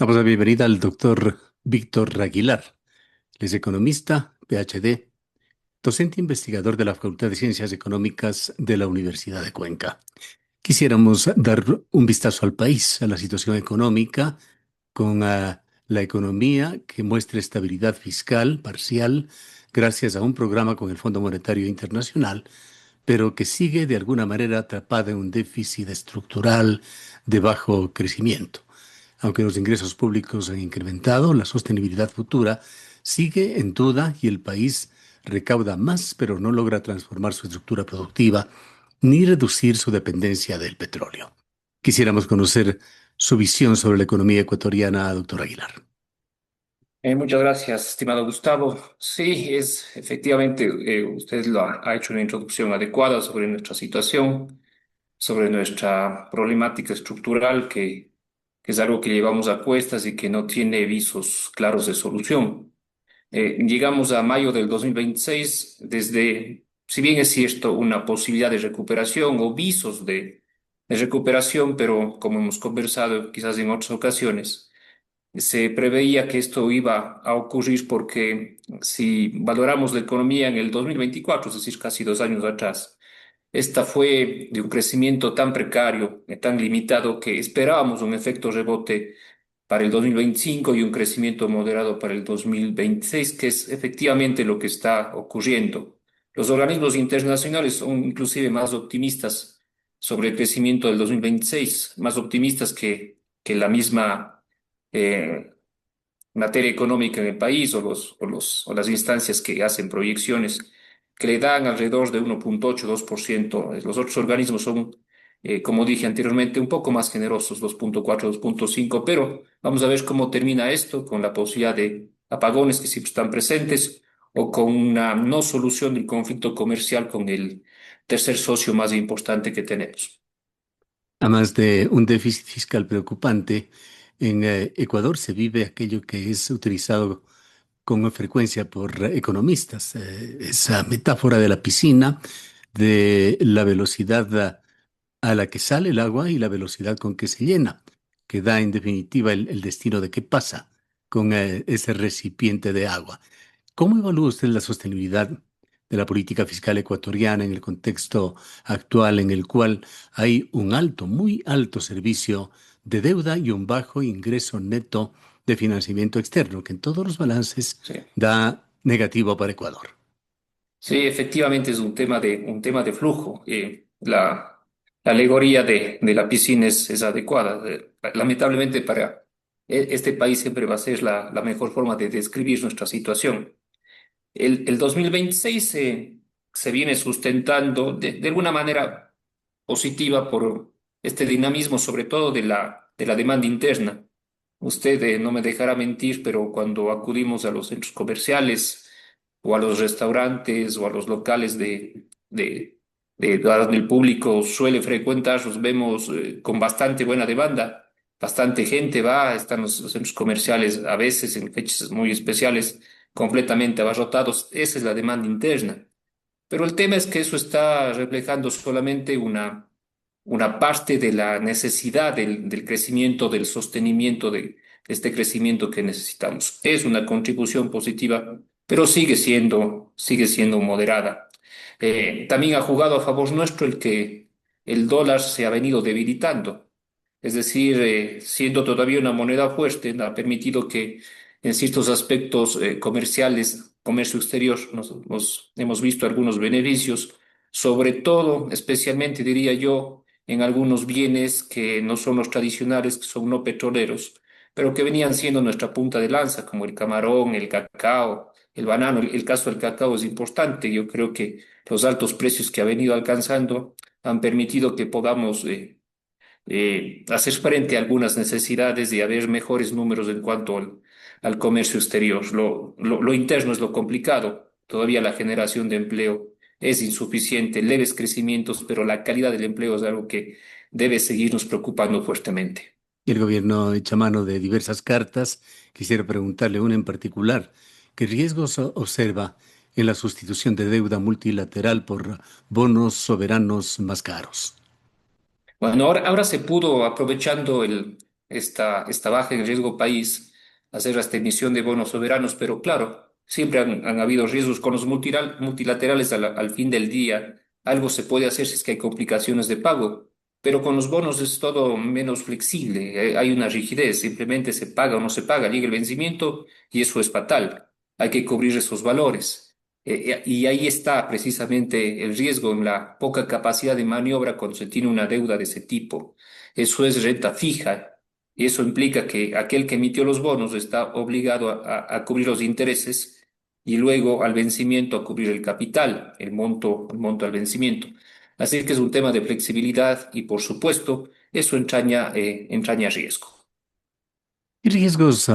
Damos la bienvenida al doctor Víctor Aguilar. Él es economista, PhD, docente investigador de la Facultad de Ciencias Económicas de la Universidad de Cuenca. Quisiéramos dar un vistazo al país, a la situación económica, con la economía que muestra estabilidad fiscal parcial gracias a un programa con el Fondo Monetario Internacional, pero que sigue de alguna manera atrapada en un déficit estructural de bajo crecimiento. Aunque los ingresos públicos han incrementado, la sostenibilidad futura sigue en duda y el país recauda más, pero no logra transformar su estructura productiva ni reducir su dependencia del petróleo. Quisiéramos conocer su visión sobre la economía ecuatoriana, doctor Aguilar. Muchas gracias, estimado Gustavo. Sí, es efectivamente, usted ha hecho una introducción adecuada sobre nuestra situación, sobre nuestra problemática estructural, que es algo que llevamos a cuestas y que no tiene visos claros de solución. Llegamos a mayo del 2026 desde, si bien es cierto, una posibilidad de recuperación o visos de recuperación, pero como hemos conversado quizás en otras ocasiones. Se preveía que esto iba a ocurrir porque si valoramos la economía en el 2024, es decir, casi 2 años atrás, esta fue de un crecimiento tan precario, tan limitado, que esperábamos un efecto rebote para el 2025 y un crecimiento moderado para el 2026, que es efectivamente lo que está ocurriendo. Los organismos internacionales son inclusive más optimistas sobre el crecimiento del 2026, más optimistas que la misma eh, materia económica en el país o las instancias que hacen proyecciones que le dan alrededor de 1,8, 2%. Los otros organismos son, como dije anteriormente, un poco más generosos, 2,4, 2,5, pero vamos a ver cómo termina esto con la posibilidad de apagones que siempre están presentes o con una no solución del conflicto comercial con el tercer socio más importante que tenemos. Además de un déficit fiscal preocupante, en Ecuador se vive aquello que es utilizado con frecuencia por economistas, esa metáfora de la piscina, de la velocidad a la que sale el agua y la velocidad con que se llena, que da en definitiva el destino de qué pasa con ese recipiente de agua. ¿Cómo evalúa usted la sostenibilidad de la política fiscal ecuatoriana en el contexto actual en el cual hay un alto, muy alto servicio de deuda y un bajo ingreso neto de financiamiento externo, que en todos los balances Sí. da negativo para Ecuador? Sí, efectivamente es un tema de flujo. La alegoría de la piscina es adecuada. Lamentablemente para este país siempre va a ser la mejor forma de describir nuestra situación. El 2026 se viene sustentando de alguna manera positiva por este dinamismo, sobre todo de la demanda interna. Usted no me dejará mentir, pero cuando acudimos a los centros comerciales o a los restaurantes o a los locales donde el público suele frecuentar, los vemos con bastante buena demanda. Bastante gente va, están los centros comerciales a veces en fechas muy especiales completamente abarrotados. Esa es la demanda interna. Pero el tema es que eso está reflejando solamente una parte de la necesidad del crecimiento, del sostenimiento de este crecimiento que necesitamos. Es una contribución positiva, pero sigue siendo moderada. También ha jugado a favor nuestro el que el dólar se ha venido debilitando. Es decir, siendo todavía una moneda fuerte, ha permitido que en ciertos aspectos comerciales, comercio exterior, hemos visto algunos beneficios, sobre todo, especialmente diría yo, en algunos bienes que no son los tradicionales, que son no petroleros, pero que venían siendo nuestra punta de lanza, como el camarón, el cacao, el banano. El caso del cacao es importante. Yo creo que los altos precios que ha venido alcanzando han permitido que podamos hacer frente a algunas necesidades y haber mejores números en cuanto al comercio exterior. Lo interno es lo complicado. Todavía la generación de empleo es insuficiente, leves crecimientos, pero la calidad del empleo es algo que debe seguirnos preocupando fuertemente. Y el gobierno echa mano de diversas cartas. Quisiera preguntarle una en particular. ¿Qué riesgos observa en la sustitución de deuda multilateral por bonos soberanos más caros? Bueno, ahora se pudo, aprovechando esta baja en riesgo país, hacer esta emisión de bonos soberanos, pero claro, siempre han habido riesgos con los multilaterales al fin del día. Algo se puede hacer si es que hay complicaciones de pago, pero con los bonos es todo menos flexible. Hay una rigidez, simplemente se paga o no se paga, llega el vencimiento y eso es fatal. Hay que cubrir esos valores. Y ahí está precisamente el riesgo en la poca capacidad de maniobra cuando se tiene una deuda de ese tipo. Eso es renta fija y eso implica que aquel que emitió los bonos está obligado a cubrir los intereses y luego al vencimiento a cubrir el capital, el monto al vencimiento. Así que es un tema de flexibilidad y por supuesto eso entraña riesgo. ¿Qué riesgos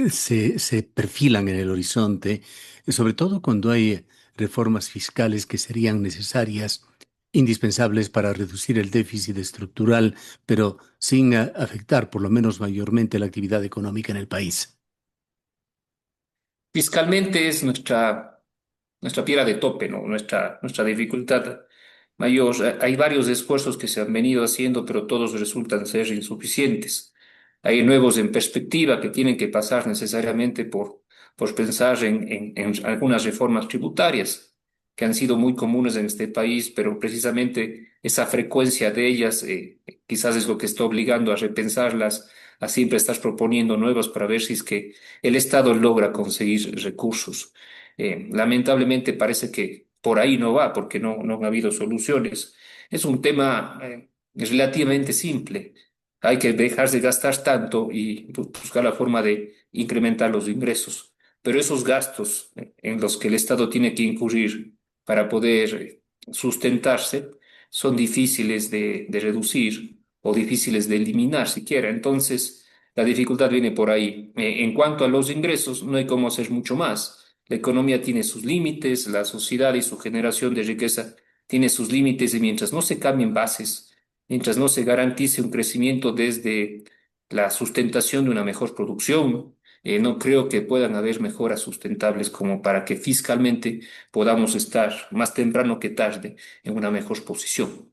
se perfilan en el horizonte, sobre todo cuando hay reformas fiscales que serían necesarias, indispensables para reducir el déficit estructural, pero sin afectar por lo menos mayormente la actividad económica en el país? Fiscalmente es nuestra piedra de tope, ¿no? Nuestra dificultad mayor. Hay varios esfuerzos que se han venido haciendo, pero todos resultan ser insuficientes. Hay nuevos en perspectiva que tienen que pasar necesariamente por pensar en algunas reformas tributarias que han sido muy comunes en este país, pero precisamente esa frecuencia de ellas quizás es lo que está obligando a repensarlas, a siempre estar proponiendo nuevas para ver si es que el Estado logra conseguir recursos. Lamentablemente parece que por ahí no va porque no han habido soluciones. Es un tema relativamente simple. Hay que dejar de gastar tanto y buscar la forma de incrementar los ingresos. Pero esos gastos en los que el Estado tiene que incurrir para poder sustentarse son difíciles de reducir o difíciles de eliminar siquiera. Entonces, la dificultad viene por ahí. En cuanto a los ingresos, no hay cómo hacer mucho más. La economía tiene sus límites, la sociedad y su generación de riqueza tiene sus límites y mientras no se cambien bases, mientras no se garantice un crecimiento desde la sustentación de una mejor producción, no creo que puedan haber mejoras sustentables como para que fiscalmente podamos estar más temprano que tarde en una mejor posición.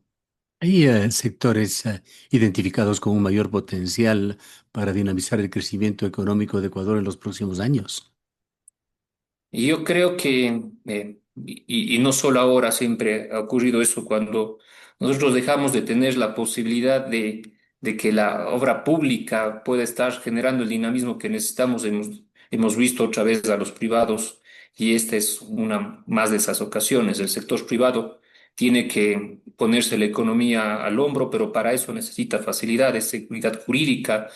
¿Hay sectores identificados con un mayor potencial para dinamizar el crecimiento económico de Ecuador en los próximos años? Y yo creo que, y no solo ahora, siempre ha ocurrido eso cuando nosotros dejamos de tener la posibilidad de que la obra pública pueda estar generando el dinamismo que necesitamos. Hemos visto otra vez a los privados y esta es una más de esas ocasiones. El sector privado tiene que ponerse la economía al hombro, pero para eso necesita facilidades, seguridad jurídica,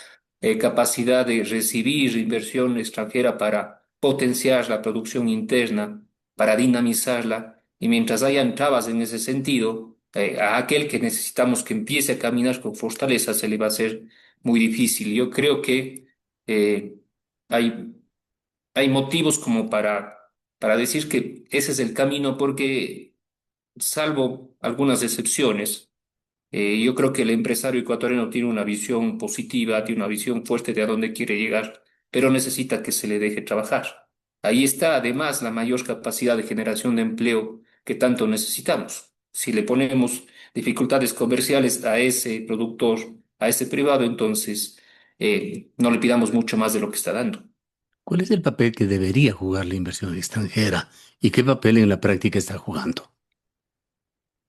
capacidad de recibir inversión extranjera para potenciar la producción interna, para dinamizarla, y mientras hayan trabas en ese sentido, a aquel que necesitamos que empiece a caminar con fortaleza se le va a hacer muy difícil. Yo creo que eh, hay, hay motivos como para decir que ese es el camino, porque salvo algunas excepciones, yo creo que el empresario ecuatoriano tiene una visión positiva, tiene una visión fuerte de a dónde quiere llegar, pero necesita que se le deje trabajar. Ahí está además la mayor capacidad de generación de empleo que tanto necesitamos. Si le ponemos dificultades comerciales a ese productor, a ese privado, entonces no le pidamos mucho más de lo que está dando. ¿Cuál es el papel que debería jugar la inversión extranjera y qué papel en la práctica está jugando?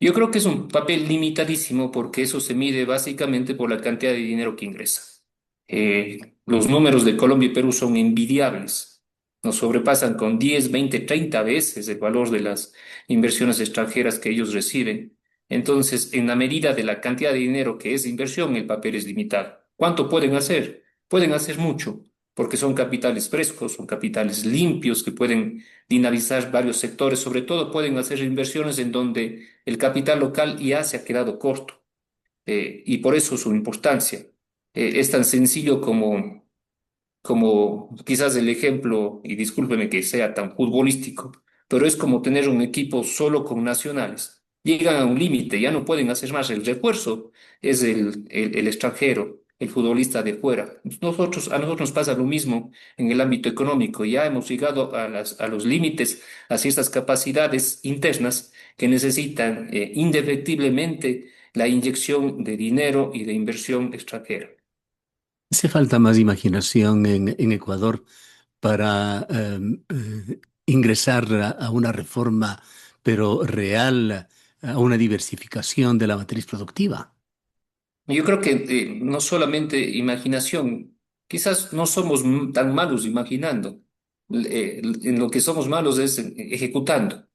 Yo creo que es un papel limitadísimo porque eso se mide básicamente por la cantidad de dinero que ingresa. Los números de Colombia y Perú son envidiables. Nos sobrepasan con 10, 20, 30 veces el valor de las inversiones extranjeras que ellos reciben. Entonces, en la medida de la cantidad de dinero que es inversión, el papel es limitado. ¿Cuánto pueden hacer? Pueden hacer mucho, porque son capitales frescos, son capitales limpios que pueden dinamizar varios sectores. Sobre todo, pueden hacer inversiones en donde el capital local ya se ha quedado corto y por eso su importancia. Es tan sencillo como quizás el ejemplo, y discúlpeme que sea tan futbolístico, pero es como tener un equipo solo con nacionales. Llegan a un límite, ya no pueden hacer más. El refuerzo es el extranjero, el futbolista de fuera. A nosotros nos pasa lo mismo en el ámbito económico. Ya hemos llegado a los límites, a ciertas capacidades internas que necesitan indefectiblemente la inyección de dinero y de inversión extranjera. Hace falta más imaginación en Ecuador para ingresar a una reforma, pero real, a una diversificación de la matriz productiva. Yo creo que no solamente imaginación, quizás no somos tan malos imaginando, en lo que somos malos es ejecutando.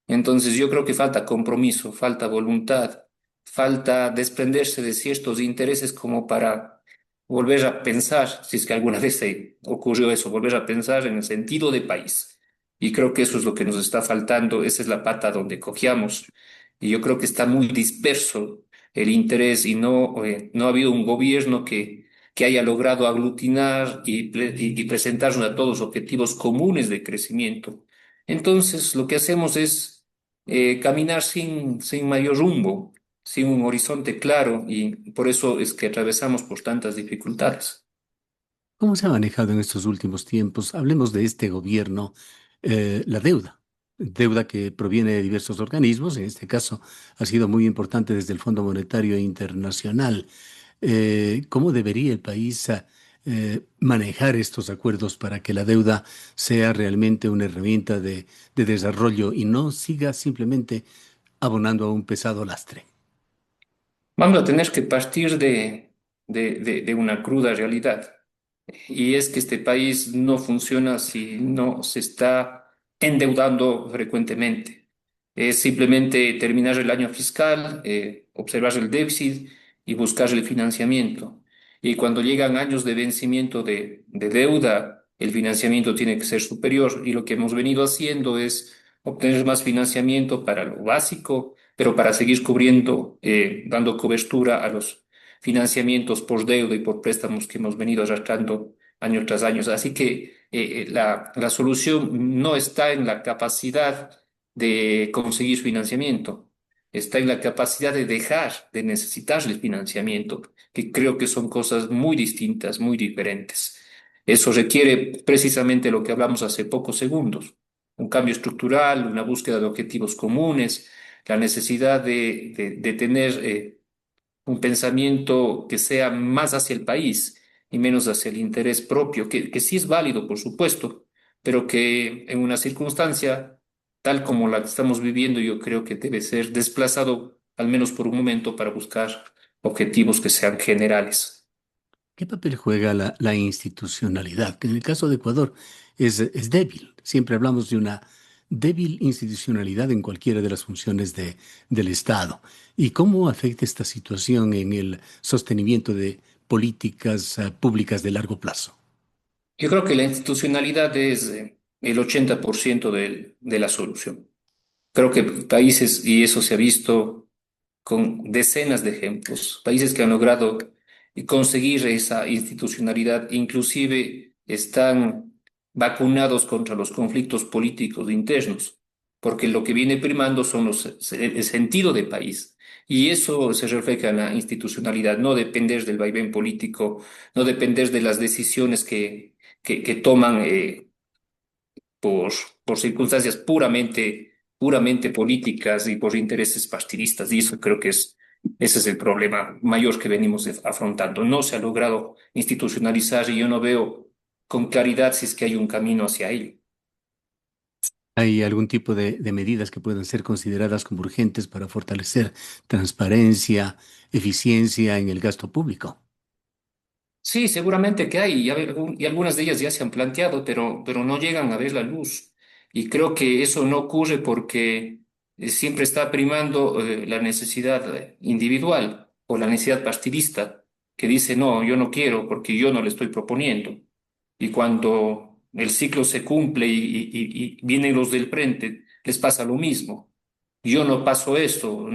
Entonces yo creo que falta compromiso, falta voluntad, falta desprenderse de ciertos intereses como para volver a pensar, si es que alguna vez se ocurrió eso, volver a pensar en el sentido de país. Y creo que eso es lo que nos está faltando, esa es la pata donde cojeamos. Y yo creo que está muy disperso el interés y no ha habido un gobierno que haya logrado aglutinar y presentarnos a todos objetivos comunes de crecimiento. Entonces, lo que hacemos es caminar sin mayor rumbo, sin un horizonte claro, y por eso es que atravesamos por tantas dificultades. ¿Cómo se ha manejado en estos últimos tiempos? Hablemos de este gobierno, la deuda. Deuda que proviene de diversos organismos, en este caso ha sido muy importante desde el Fondo Monetario Internacional. ¿Cómo debería el país manejar estos acuerdos para que la deuda sea realmente una herramienta de desarrollo y no siga simplemente abonando a un pesado lastre? Vamos a tener que partir de una cruda realidad. Y es que este país no funciona si no se está endeudando frecuentemente. Es simplemente terminar el año fiscal, observar el déficit y buscar el financiamiento. Y cuando llegan años de vencimiento de deuda, el financiamiento tiene que ser superior. Y lo que hemos venido haciendo es obtener más financiamiento para lo básico, pero para seguir cubriendo, dando cobertura a los financiamientos por deuda y por préstamos que hemos venido arrastrando año tras año. Así que la solución no está en la capacidad de conseguir financiamiento, está en la capacidad de dejar de necesitar el financiamiento, que creo que son cosas muy distintas, muy diferentes. Eso requiere precisamente lo que hablamos hace pocos segundos, un cambio estructural, una búsqueda de objetivos comunes, la necesidad de tener un pensamiento que sea más hacia el país y menos hacia el interés propio, que sí es válido, por supuesto, pero que en una circunstancia tal como la que estamos viviendo, yo creo que debe ser desplazado al menos por un momento para buscar objetivos que sean generales. ¿Qué papel juega la institucionalidad? Que en el caso de Ecuador es débil. Siempre hablamos de una débil institucionalidad en cualquiera de las funciones del Estado. ¿Y cómo afecta esta situación en el sostenimiento de políticas públicas de largo plazo? Yo creo que la institucionalidad es el 80% de la solución. Creo que países, y eso se ha visto con decenas de ejemplos, países que han logrado conseguir esa institucionalidad, inclusive están vacunados contra los conflictos políticos internos, porque lo que viene primando son el sentido de país. Y eso se refleja en la institucionalidad, no depender del vaivén político, no depender de las decisiones que toman por, por circunstancias puramente políticas y por intereses partidistas. Y eso creo que ese es el problema mayor que venimos afrontando. No se ha logrado institucionalizar y yo no veo con claridad si es que hay un camino hacia ello. ¿Hay algún tipo de medidas que puedan ser consideradas como urgentes para fortalecer transparencia, eficiencia en el gasto público? Sí, seguramente que hay, y algunas de ellas ya se han planteado, pero no llegan a ver la luz. Y creo que eso no ocurre porque siempre está primando la necesidad individual o la necesidad partidista, que dice, no, yo no quiero porque yo no le estoy proponiendo. Y cuando el ciclo se cumple y vienen los del frente, les pasa lo mismo. Yo no paso esto,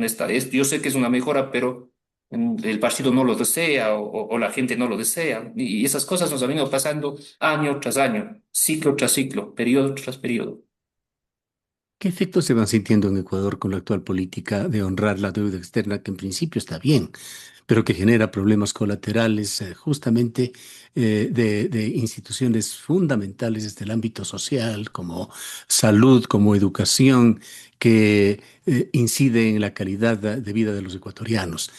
yo sé que es una mejora, pero el partido no lo desea o la gente no lo desea. Y esas cosas nos han venido pasando año tras año, ciclo tras ciclo, periodo tras periodo. ¿Qué efectos se van sintiendo en Ecuador con la actual política de honrar la deuda externa, que en principio está bien, pero que genera problemas colaterales justamente de instituciones fundamentales desde el ámbito social, como salud, como educación, que incide en la calidad de vida de los ecuatorianos?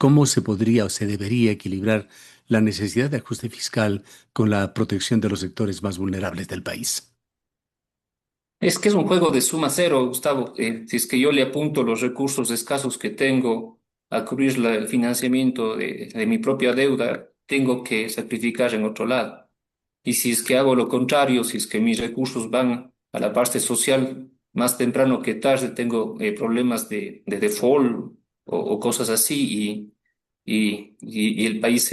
¿Cómo se podría o se debería equilibrar la necesidad de ajuste fiscal con la protección de los sectores más vulnerables del país? Es que es un juego de suma cero, Gustavo. Si es que yo le apunto los recursos escasos que tengo a cubrir el financiamiento de mi propia deuda, tengo que sacrificar en otro lado. Y si es que hago lo contrario, si es que mis recursos van a la parte social, más temprano que tarde tengo problemas de default o cosas así y el país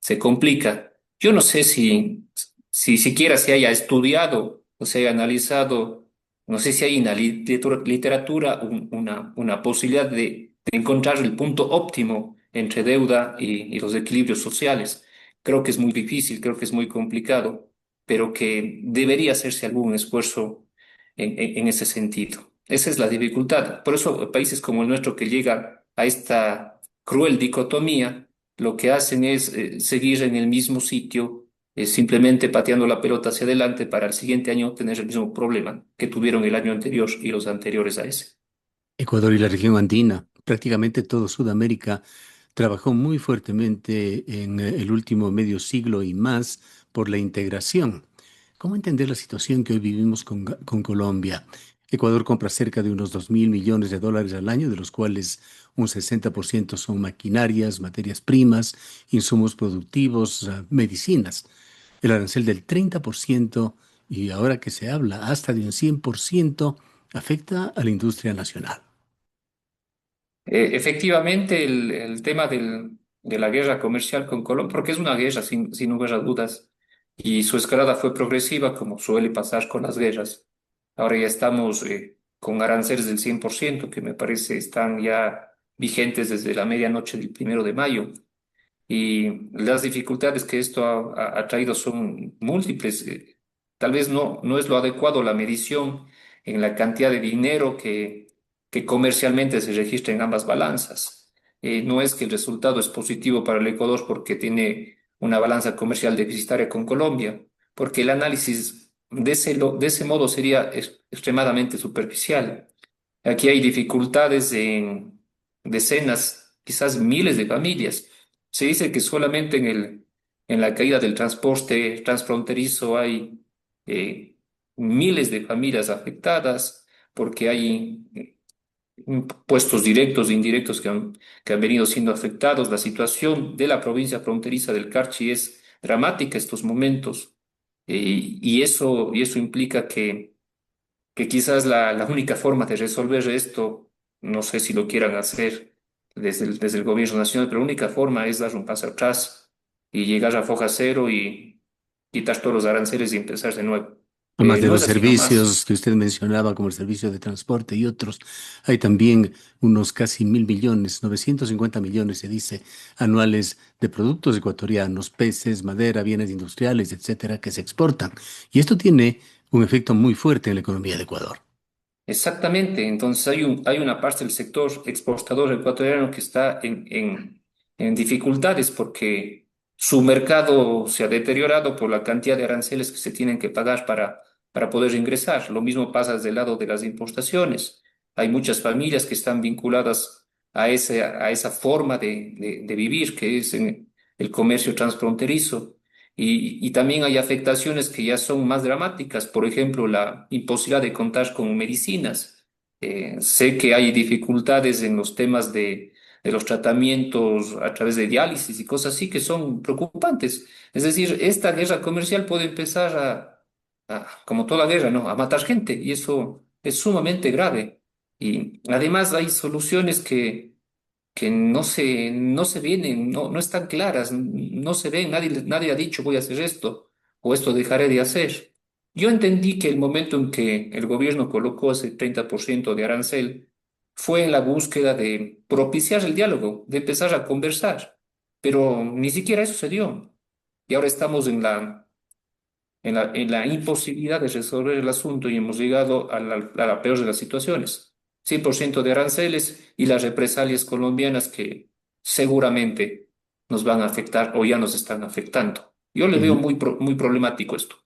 se complica. Yo no sé si siquiera se haya estudiado o se haya analizado, no sé si hay en la literatura una posibilidad de encontrar el punto óptimo entre deuda y los equilibrios sociales. Creo que es muy difícil, creo que es muy complicado, pero que debería hacerse algún esfuerzo en ese sentido. Esa es la dificultad. Por eso países como el nuestro que llegan a esta cruel dicotomía, lo que hacen es seguir en el mismo sitio, simplemente pateando la pelota hacia adelante para el siguiente año tener el mismo problema que tuvieron el año anterior y los anteriores a ese. Ecuador y la región andina, prácticamente todo Sudamérica, trabajó muy fuertemente en el último medio siglo y más por la integración. ¿Cómo entender la situación que hoy vivimos con Colombia? Ecuador compra cerca de unos 2.000 millones de dólares al año, de los cuales un 60% son maquinarias, materias primas, insumos productivos, medicinas. El arancel del 30% y ahora que se habla hasta de un 100% afecta a la industria nacional. Efectivamente, el tema de la guerra comercial con Colombia, porque es una guerra sin lugar a dudas, y su escalada fue progresiva, como suele pasar con las guerras. Ahora ya estamos con aranceles del 100% que me parece están ya vigentes desde la medianoche del 1 de mayo. Y las dificultades que esto ha traído son múltiples. Tal vez no es lo adecuado la medición en la cantidad de dinero que comercialmente se registra en ambas balanzas. No es que el resultado es positivo para el Ecuador porque tiene una balanza comercial deficitaria con Colombia, porque el análisis de ese modo sería extremadamente superficial. Aquí hay dificultades en decenas, quizás miles de familias. Se dice que solamente en la caída del transporte transfronterizo hay miles de familias afectadas porque hay puestos directos e indirectos que han venido siendo afectados. La situación de la provincia fronteriza del Carchi es dramática estos momentos y eso implica que quizás la única forma de resolver esto, no sé si lo quieran hacer desde el gobierno nacional, pero la única forma es dar un paso atrás y llegar a foja cero y quitar todos los aranceles y empezar de nuevo. Además de No los es así nomás. servicios que usted mencionaba, como el servicio de transporte y otros, hay también unos casi 1.000 millones, 950 millones, se dice, anuales de productos ecuatorianos, peces, madera, bienes industriales, etcétera, que se exportan. Y esto tiene un efecto muy fuerte en la economía de Ecuador. Exactamente, entonces hay una parte del sector exportador ecuatoriano que está en dificultades porque su mercado se ha deteriorado por la cantidad de aranceles que se tienen que pagar para poder ingresar. Lo mismo pasa desde el lado de las importaciones. Hay muchas familias que están vinculadas a esa forma de vivir, que es en el comercio transfronterizo. Y también hay afectaciones que ya son más dramáticas, por ejemplo, la imposibilidad de contar con medicinas. Sé que hay dificultades en los temas de los tratamientos a través de diálisis y cosas así que son preocupantes. Es decir, esta guerra comercial puede empezar como toda guerra, ¿no? A matar gente y eso es sumamente grave. Y además hay soluciones que no se vienen, no están claras, no se ven, nadie ha dicho voy a hacer esto o esto dejaré de hacer. Yo entendí que el momento en que el gobierno colocó ese 30% de arancel fue en la búsqueda de propiciar el diálogo, de empezar a conversar, pero ni siquiera eso se dio. Y ahora estamos en la imposibilidad de resolver el asunto y hemos llegado a la peor de las situaciones. 100% de aranceles y las represalias colombianas que seguramente nos van a afectar o ya nos están afectando. Yo le veo Ujú. muy problemático esto.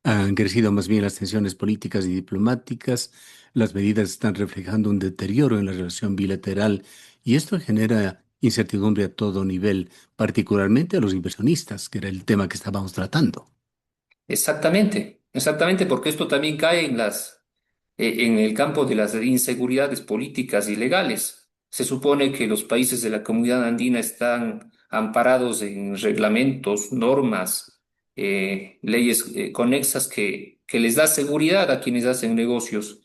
Han crecido más bien las tensiones políticas y diplomáticas, las medidas están reflejando un deterioro en la relación bilateral y esto genera incertidumbre a todo nivel, particularmente a los inversionistas, que era el tema que estábamos tratando. Exactamente, exactamente, porque esto también cae en el campo de las inseguridades políticas y legales. Se supone que los países de la comunidad andina están amparados en reglamentos, normas, leyes conexas que les da seguridad a quienes hacen negocios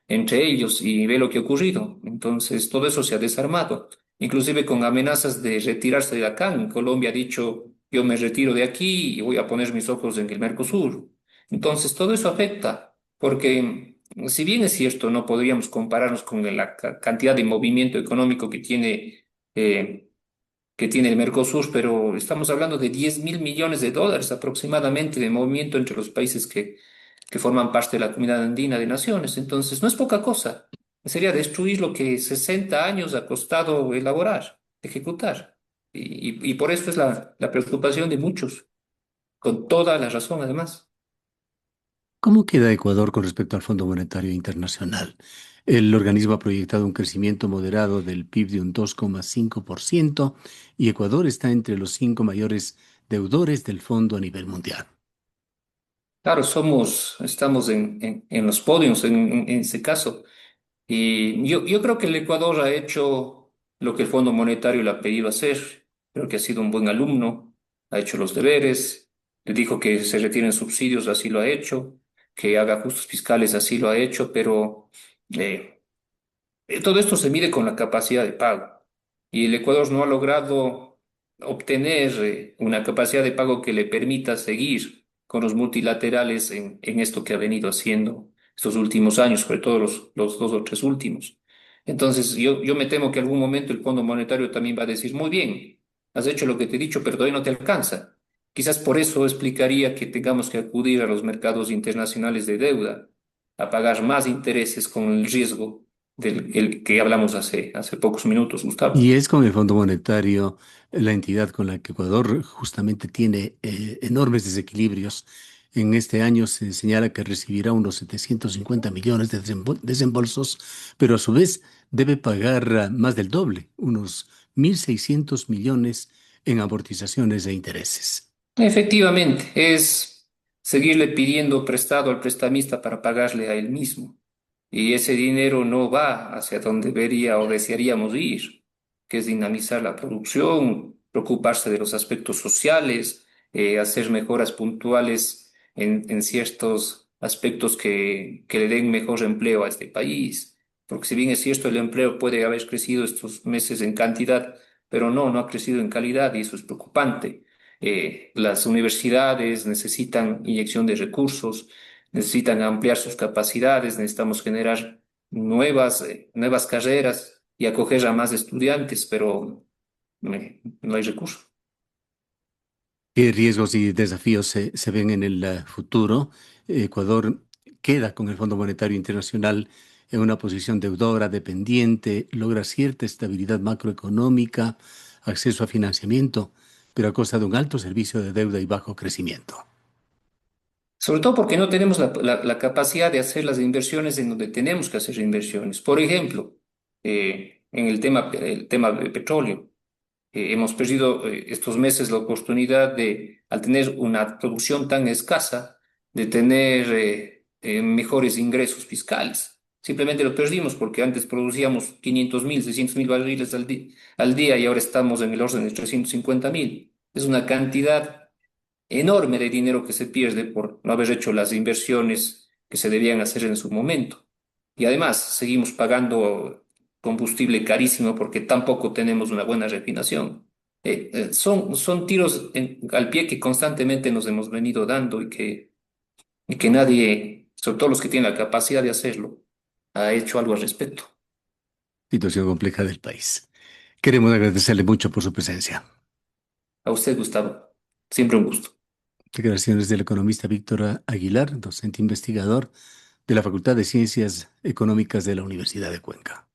entre ellos y ve lo que ha ocurrido. Entonces, todo eso se ha desarmado, inclusive con amenazas de retirarse de acá. En Colombia ha dicho, yo me retiro de aquí y voy a poner mis ojos en el Mercosur. Entonces, todo eso afecta, porque si bien es cierto, no podríamos compararnos con la cantidad de movimiento económico eh, que tiene el Mercosur, pero estamos hablando de 10.000 millones de dólares aproximadamente de movimiento entre los países que forman parte de la Comunidad Andina de Naciones. Entonces, no es poca cosa. Sería destruir lo que 60 años ha costado elaborar, ejecutar. Y por eso es la preocupación de muchos, con toda la razón además. ¿Cómo queda Ecuador con respecto al Fondo Monetario Internacional? El organismo ha proyectado un crecimiento moderado del PIB de un 2,5% y Ecuador está entre los cinco mayores deudores del fondo a nivel mundial. Claro, estamos en los podios en ese caso. Y yo creo que el Ecuador ha hecho lo que el Fondo Monetario le ha pedido hacer. Creo que ha sido un buen alumno, ha hecho los deberes, le dijo que se retiren subsidios, así lo ha hecho, que haga ajustes fiscales, así lo ha hecho, pero eh, todo esto se mide con la capacidad de pago. Y el Ecuador no ha logrado obtener una capacidad de pago que le permita seguir con los multilaterales en esto que ha venido haciendo estos últimos años, sobre todo los dos o tres últimos. Entonces, yo me temo que en algún momento el Fondo Monetario también va a decir, muy bien, has hecho lo que te he dicho, pero todavía no te alcanza. Quizás por eso explicaría que tengamos que acudir a los mercados internacionales de deuda, a pagar más intereses con el riesgo del el que hablamos hace pocos minutos, Y Gustavo. es con el Fondo Monetario la entidad con la que Ecuador justamente tiene enormes desequilibrios. En este año se señala que recibirá unos 750 millones de desembolsos, pero a su vez debe pagar más del doble, unos 1.600 millones en amortizaciones e intereses. Efectivamente, es seguirle pidiendo prestado al prestamista para pagarle a él mismo. Y ese dinero no va hacia donde debería o desearíamos ir, que es dinamizar la producción, preocuparse de los aspectos sociales, hacer mejoras puntuales en ciertos aspectos que le den mejor empleo a este país. Porque si bien es cierto, el empleo puede haber crecido estos meses en cantidad, pero no ha crecido en calidad y eso es preocupante. Las universidades necesitan inyección de recursos, necesitan ampliar sus capacidades, necesitamos generar nuevas carreras y acoger a más estudiantes, pero no hay recursos. ¿Qué riesgos y desafíos se ven en el futuro? Ecuador queda con el Fondo Monetario Internacional en una posición deudora, dependiente, logra cierta estabilidad macroeconómica, acceso a financiamiento, pero a costa de un alto servicio de deuda y bajo crecimiento. Sobre todo porque no tenemos la capacidad de hacer las inversiones en donde tenemos que hacer inversiones. Por ejemplo, en el tema de petróleo. Hemos perdido estos meses la oportunidad de, al tener una producción tan escasa, de tener mejores ingresos fiscales. Simplemente lo perdimos porque antes producíamos 500.000, 600.000 barriles al día y ahora estamos en el orden de 350.000. Es una cantidad enorme de dinero que se pierde por no haber hecho las inversiones que se debían hacer en su momento. Y además seguimos pagando combustible carísimo porque tampoco tenemos una buena refinación. Son tiros al pie que constantemente nos hemos venido dando y que nadie, sobre todo los que tienen la capacidad de hacerlo, ha hecho algo al respecto. Situación compleja del país. Queremos agradecerle mucho por su presencia. A usted, Gustavo, siempre un gusto. Declaraciones del economista Víctor Aguilar, docente investigador de la Facultad de Ciencias Económicas de la Universidad de Cuenca.